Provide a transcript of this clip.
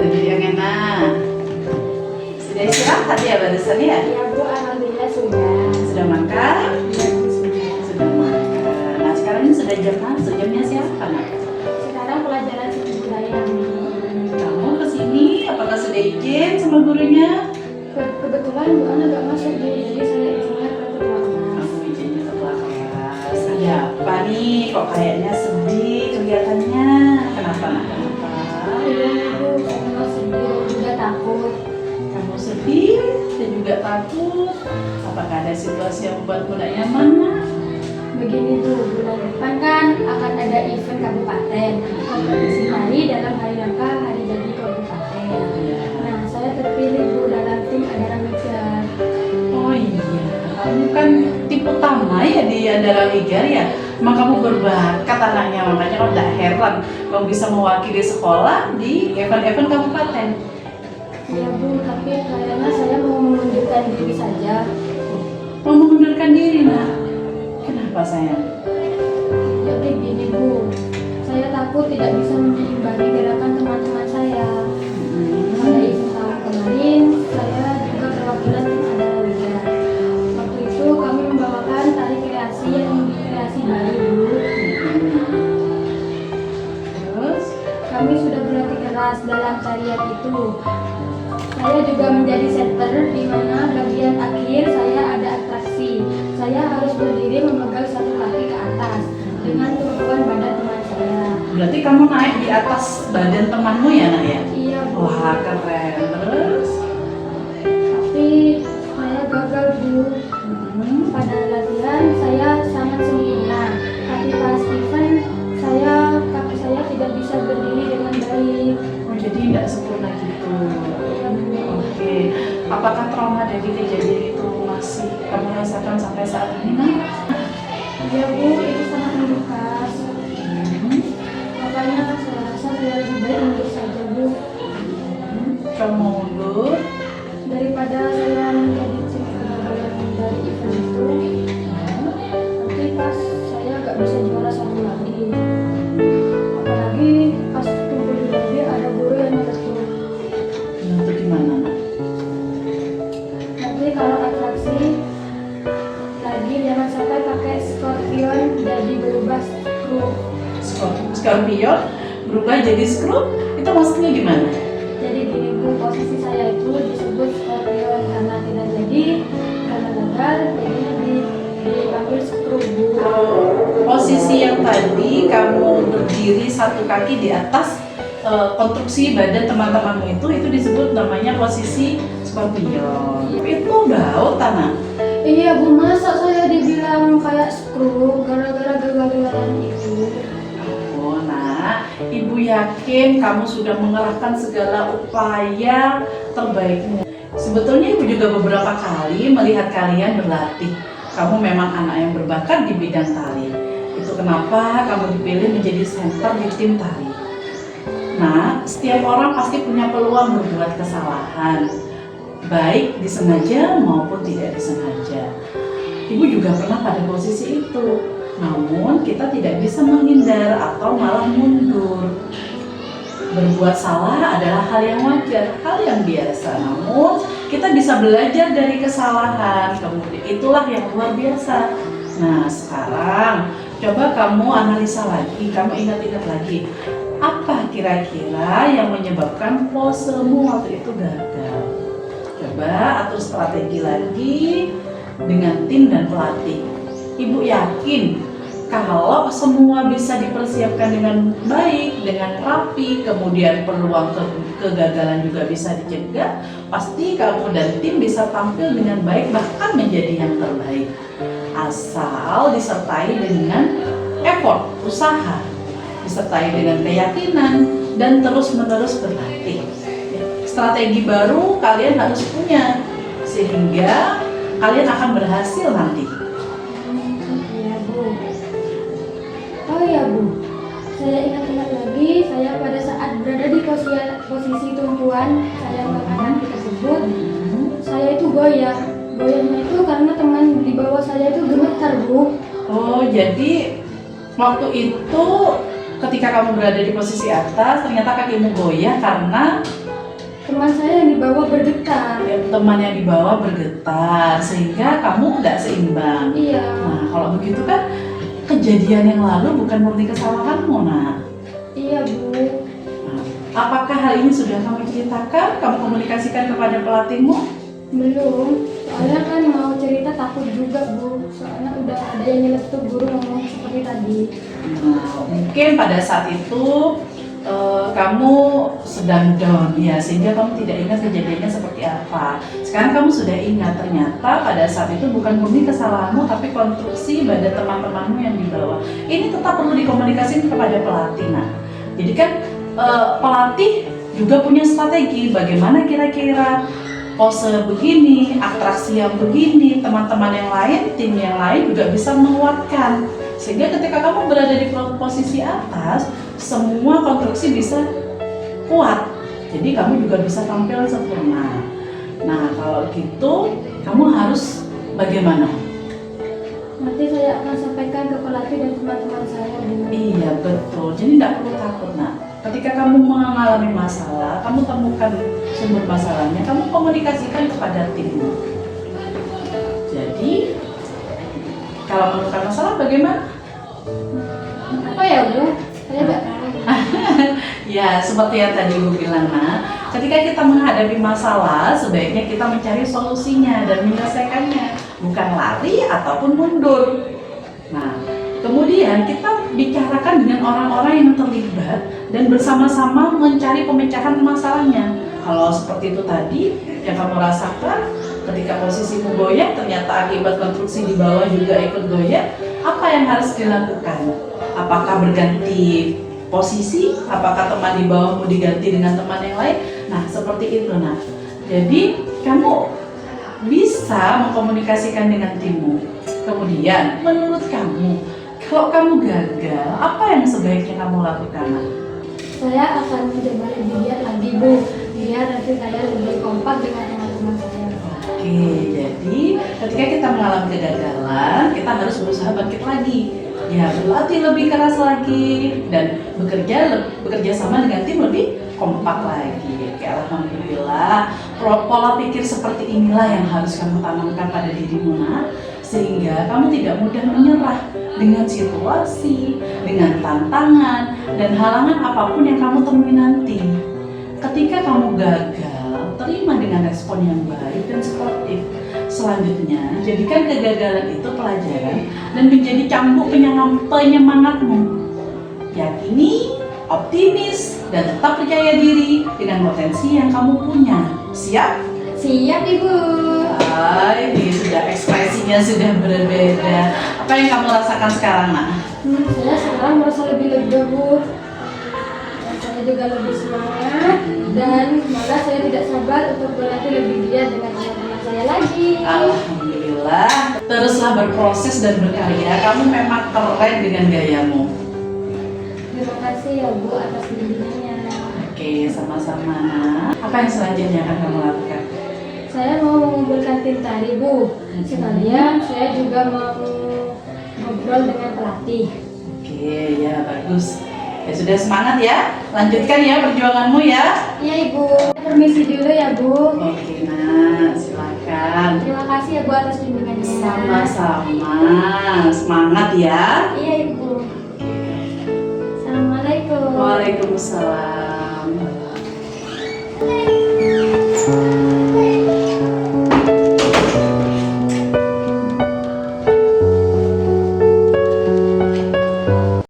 duduk yang enak. Sudah istirahat ya barusan ya? Iya Bu, alhamdulillah sudah. Sudah makan? Iya Bu, sudah. Sudah makan. Nah sekarang ini sudah jam masuk. Jamnya siapa nak? Sekarang pelajaran seni budaya. Kamu kesini? Apakah sudah izin sama gurunya? Kebetulan Bu Ana nggak masuk Bu, jadi saya izinnya ke ketua kelas. Kamu izinnya ketua kelas. Ada apa nih? Kok kayaknya sedih kelihatannya? Kenapa nak? Kenapa? Iya Bu, saya sedih dan juga takut. Kamu sedih dan juga takut. Apakah ada situasi yang membuatmu tidak nyaman nak? Begini Bu, bulan depan kan akan ada event kabupaten kompetisi tari dalam hari rangka hari jadi kabupaten. Nah, saya terpilih Bu dalam tim Adara Migar. Oh iya, kamu kan tim utama ya di Andara Ligar ya. Emang kamu berbakat anaknya, makanya kamu tidak heran kamu bisa mewakili sekolah di event-event kabupaten. Iya Bu, tapi kayaknya saya mau mengundurkan diri saja. Mau mengundurkan diri nak? Kenapa sayang? Jadi gini Bu, saya takut tidak bisa mengimbangi gerakan teman-teman saya. Pada event tahun kemarin, saya juga perwakilan tim Adara Ligar. Waktu itu kami membawakan tari kreasi yang kreasi baru Bu. Terus? Kami sudah berlatih keras dalam tarian itu. Saya juga menjadi center di mana bagian akhir saya ada atraksi. Saya harus berdiri memegang satu kaki ke atas dengan tumpuan badan teman saya. Berarti kamu naik di atas badan temanmu ya nak ya? Iya Bu. Wah keren. Terus? Tapi saya gagal Bu. Pada latihan saya sangat sempurna. Tapi pas event kaki saya tidak bisa berdiri dengan baik. Oh jadi tidak sempurna gitu. Oke, apakah trauma dari kejadian itu masih kamu rasakan sampai saat ini nak? Iya Bu, itu sangat membekas. Makanya saya rasa saya lebih baik mundur saja Bu. Kamu mundur? Daripada saya menjadi kegagalan dari event itu, nanti pas saya nggak bisa juara satu lagi. Apalagi pas kumpul di lobby ada guru yang nyeletuk. Nah, itu gimana nak? Nanti kalau atraksi lagi jangan sampai pakai scorpion jadi berubah skrup. Scorpion berubah jadi screw? Itu maksudnya gimana? Jadi gini Bu, posisi saya itu disebut scorpion karena tidak jadi, karena gagal, jadinya dipanggil skrup Bu. Posisi yang tadi kamu berdiri satu kaki di atas konstruksi badan teman-temanmu itu disebut namanya posisi scorpion. Itu bau tanah. Iya Bu, masa saya dibilang kayak skrup gara-gara gagal-gagalan itu? Oh nak, ibu yakin kamu sudah mengerahkan segala upaya terbaikmu. Sebetulnya ibu juga beberapa kali melihat kalian berlatih. Kamu memang anak yang berbakat di bidang tari. Itu kenapa kamu dipilih menjadi center di tim tari. Nah, setiap orang pasti punya peluang berbuat kesalahan, baik disengaja maupun tidak disengaja. Ibu juga pernah pada posisi itu. Namun kita tidak bisa menghindar atau malah mundur. Berbuat salah adalah hal yang wajar, hal yang biasa. Namun kita bisa belajar dari kesalahan. Kemudian itulah yang luar biasa. Nah sekarang coba kamu analisa lagi, kamu ingat-ingat lagi. Apa kira-kira yang menyebabkan posemu waktu itu gagal? Coba atur strategi lagi dengan tim dan pelatih. Ibu yakin kalau semua bisa dipersiapkan dengan baik, dengan rapi, kemudian peluang kegagalan juga bisa dicegah, pasti kamu dan tim bisa tampil dengan baik, bahkan menjadi yang terbaik. Asal disertai dengan effort, usaha, disertai dengan keyakinan, dan terus-menerus berlatih. Strategi baru kalian harus punya, sehingga kalian akan berhasil nanti. Iya Bu. Oh iya Bu, saya ingat-ingat lagi, saya pada saat berada di posisi tumpuan saya mengangkat tersebut, saya itu goyah. Goyahnya itu karena teman di bawah saya itu gemetar Bu. Oh, jadi waktu itu ketika kamu berada di posisi atas, ternyata kakimu goyah karena Teman saya yang di bawah bergetar. teman yang di bawah bergetar, sehingga kamu nggak seimbang. Iya. Nah, kalau begitu kan kejadian yang lalu bukan murni kesalahanmu, nak. Iya, Bu. Nah, apakah hal ini sudah kamu ceritakan, kamu komunikasikan kepada pelatihmu? Belum. Soalnya kan mau cerita takut juga, Bu. Soalnya udah ada yang nyeletuk guru ngomong seperti tadi. Nah, mungkin pada saat itu kamu sedang down ya, sehingga kamu tidak ingat kejadiannya seperti apa. Sekarang kamu sudah ingat, ternyata pada saat itu bukan murni kesalahanmu, tapi konstruksi pada teman-temanmu yang di bawah. Ini tetap perlu dikomunikasikan kepada pelatih. Nah, jadi kan pelatih juga punya strategi bagaimana kira-kira pose begini, atraksi yang begini, teman-teman yang lain, tim yang lain juga bisa menguatkan. Sehingga ketika kamu berada di posisi atas, semua konstruksi bisa kuat. Jadi kamu juga bisa tampil sempurna. Nah, kalau gitu, kamu harus bagaimana? Nanti saya akan sampaikan ke pelatih dan teman-teman saya, Bu. Iya, betul. Jadi tidak perlu takut, nak. Ketika kamu mengalami masalah, kamu temukan sumber masalahnya, kamu komunikasikan kepada timmu. Jadi, kalau menemukan masalah bagaimana? Apa ya, Bu? Saya nggak tahu. Ya, seperti yang tadi Ibu bilang, nak, ketika kita menghadapi masalah, sebaiknya kita mencari solusinya dan menyelesaikannya, bukan lari ataupun mundur. Nah, kemudian kita bicarakan dengan orang-orang yang terlibat dan bersama-sama mencari pemecahan masalahnya. Kalau seperti itu tadi yang kamu rasakan, ketika posisimu goyah, ternyata akibat konstruksi di bawah juga ikut goyah, apa yang harus dilakukan? Apakah berganti posisi? Apakah teman di bawahmu diganti dengan teman yang lain? Nah, seperti itu, nah. Jadi, kamu bisa mengkomunikasikan dengan timmu. Kemudian, menurut kamu, kalau kamu gagal, apa yang sebaiknya kamu lakukan, Nak? Saya akan mencoba lebih giat lagi, Bu. Biar nanti saya lebih kompak dengan teman-teman saya. Oke, jadi ketika kita mengalami kegagalan, kita harus berusaha bangkit lagi. Ya, berlatih lebih keras lagi dan bekerja sama dengan tim lebih kompak lagi. Oke, alhamdulillah. Pola pikir seperti inilah yang harus kamu tanamkan pada dirimu, nak, sehingga kamu tidak mudah menyerah dengan situasi, dengan tantangan dan halangan apapun yang kamu temui nanti. Ketika kamu gagal, terima dengan respon yang baik dan sportif. Selanjutnya, jadikan kegagalan itu pelajaran dan menjadi cambuk penyemangatmu. Yakini, optimis, dan tetap percaya diri dengan potensi yang kamu punya. Siap? Siap, Ibu. Ini sudah ekspresinya sudah berbeda. Apa yang kamu rasakan sekarang, nak? Saya sekarang merasa lebih lega, Bu. Dan saya juga lebih semangat dan malah saya tidak sabar untuk berlatih lebih giat dengan teman-teman saya lagi. Alhamdulillah. Teruslah berproses dan berkarya. Kamu memang keren dengan gayamu. Terima kasih ya, Bu, atas bimbingannya. Oke, sama-sama, nak. Apa yang selanjutnya akan kamu lakukan? Saya mau mengumpulkan tim tari, Bu. Sekalian saya juga mau ngobrol dengan pelatih. Oke, ya bagus. Ya sudah, semangat ya. Lanjutkan ya perjuanganmu ya. Iya, Ibu. Permisi dulu ya, Bu. Oke, nak, silakan. Terima kasih ya, Bu, atas bimbingannya. Sama-sama. Semangat ya. Iya, Ibu. Assalamualaikum. Waalaikumsalam.